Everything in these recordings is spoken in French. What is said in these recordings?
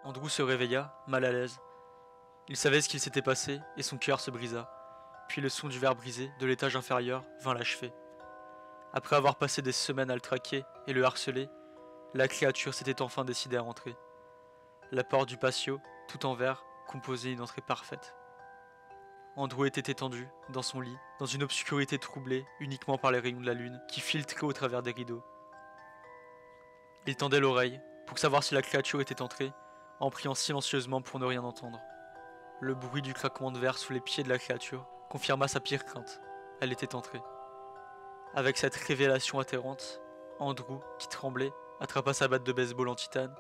Andrew se réveilla, mal à l'aise. Il savait ce qu'il s'était passé et son cœur se brisa. Puis le son du verre brisé de l'étage inférieur vint l'achever. Après avoir passé des semaines à le traquer et le harceler, la créature s'était enfin décidée à rentrer. La porte du patio, tout en verre, composait une entrée parfaite. Andrew était étendu, dans son lit, dans une obscurité troublée uniquement par les rayons de la lune qui filtraient au travers des rideaux. Il tendait l'oreille pour savoir si la créature était entrée, en priant silencieusement pour ne rien entendre. Le bruit du craquement de verre sous les pieds de la créature confirma sa pire crainte. Elle était entrée. Avec cette révélation atterrante, Andrew, qui tremblait, attrapa sa batte de baseball en titane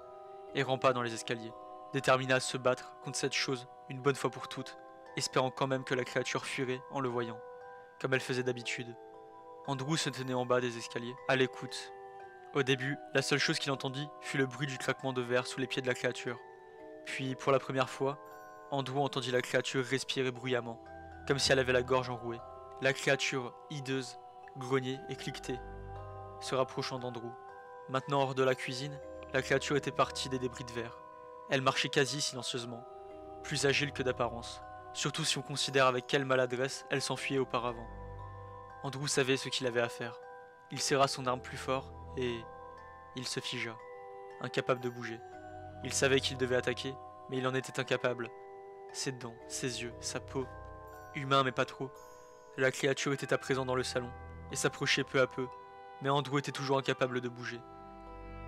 et rampa dans les escaliers, déterminé à se battre contre cette chose une bonne fois pour toutes, espérant quand même que la créature fuirait en le voyant, comme elle faisait d'habitude. Andrew se tenait en bas des escaliers, à l'écoute. Au début, la seule chose qu'il entendit fut le bruit du craquement de verre sous les pieds de la créature. Puis, pour la première fois, Andrew entendit la créature respirer bruyamment, comme si elle avait la gorge enrouée. La créature, hideuse, grognait et cliquetait, se rapprochant d'Andrew. Maintenant hors de la cuisine, la créature était partie des débris de verre. Elle marchait quasi silencieusement, plus agile que d'apparence, surtout si on considère avec quelle maladresse elle s'enfuyait auparavant. Andrew savait ce qu'il avait à faire. Il serra son arme plus fort et il se figea, incapable de bouger. Il savait qu'il devait attaquer, mais il en était incapable. Ses dents, ses yeux, sa peau, humain mais pas trop. La créature était à présent dans le salon et s'approchait peu à peu, mais Andrew était toujours incapable de bouger.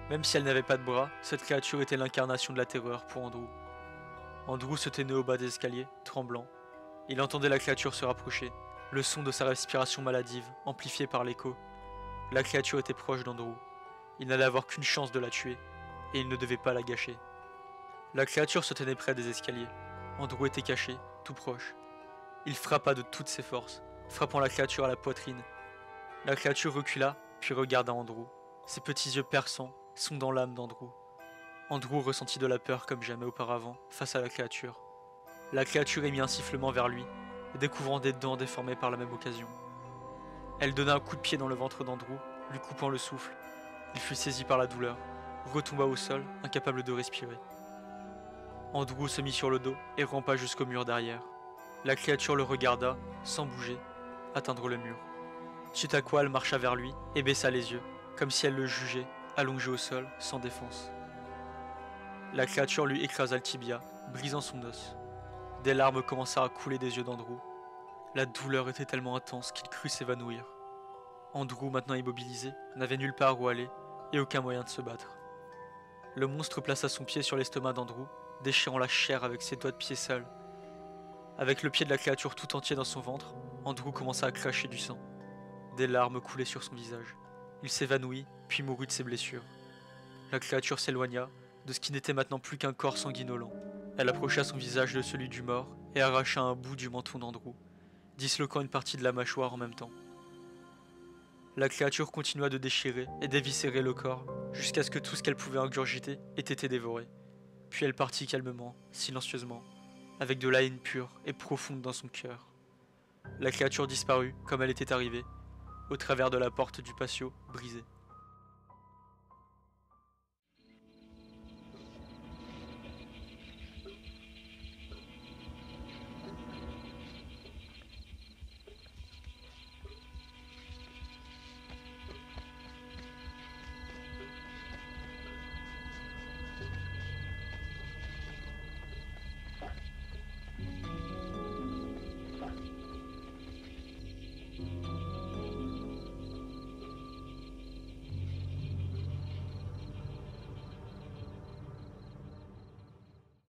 Même si elle n'avait pas de bras, cette créature était l'incarnation de la terreur pour Andrew. Andrew se tenait au bas des escaliers, tremblant. Il entendait la créature se rapprocher, le son de sa respiration maladive, amplifié par l'écho. La créature était proche d'Andrew. Il n'allait avoir qu'une chance de la tuer, et il ne devait pas la gâcher. La créature se tenait près des escaliers. Andrew était caché, tout proche. Il frappa de toutes ses forces, frappant la créature à la poitrine. La créature recula, puis regarda Andrew. Ses petits yeux perçants sondant l'âme d'Andrew. Andrew ressentit de la peur comme jamais auparavant face à la créature. La créature émit un sifflement vers lui, découvrant des dents déformées par la même occasion. Elle donna un coup de pied dans le ventre d'Andrew, lui coupant le souffle. Il fut saisi par la douleur, retomba au sol, incapable de respirer. Andrew se mit sur le dos et rampa jusqu'au mur derrière. La créature le regarda, sans bouger, atteindre le mur. Suite à quoi elle marcha vers lui et baissa les yeux, comme si elle le jugeait, allongé au sol, sans défense. La créature lui écrasa le tibia, brisant son os. Des larmes commencèrent à couler des yeux d'Andrew. La douleur était tellement intense qu'il crut s'évanouir. Andrew, maintenant immobilisé, n'avait nulle part où aller et aucun moyen de se battre. Le monstre plaça son pied sur l'estomac d'Andrew, déchirant la chair avec ses doigts de pied sales. Avec le pied de la créature tout entier dans son ventre, Andrew commença à cracher du sang. Des larmes coulaient sur son visage. Il s'évanouit, puis mourut de ses blessures. La créature s'éloigna, de ce qui n'était maintenant plus qu'un corps sanguinolent. Elle approcha son visage de celui du mort et arracha un bout du menton d'Andrew, disloquant une partie de la mâchoire en même temps. La créature continua de déchirer et d'éviscérer le corps, jusqu'à ce que tout ce qu'elle pouvait ingurgiter ait été dévoré. Puis elle partit calmement, silencieusement, avec de la haine pure et profonde dans son cœur. La créature disparut, comme elle était arrivée, au travers de la porte du patio brisée.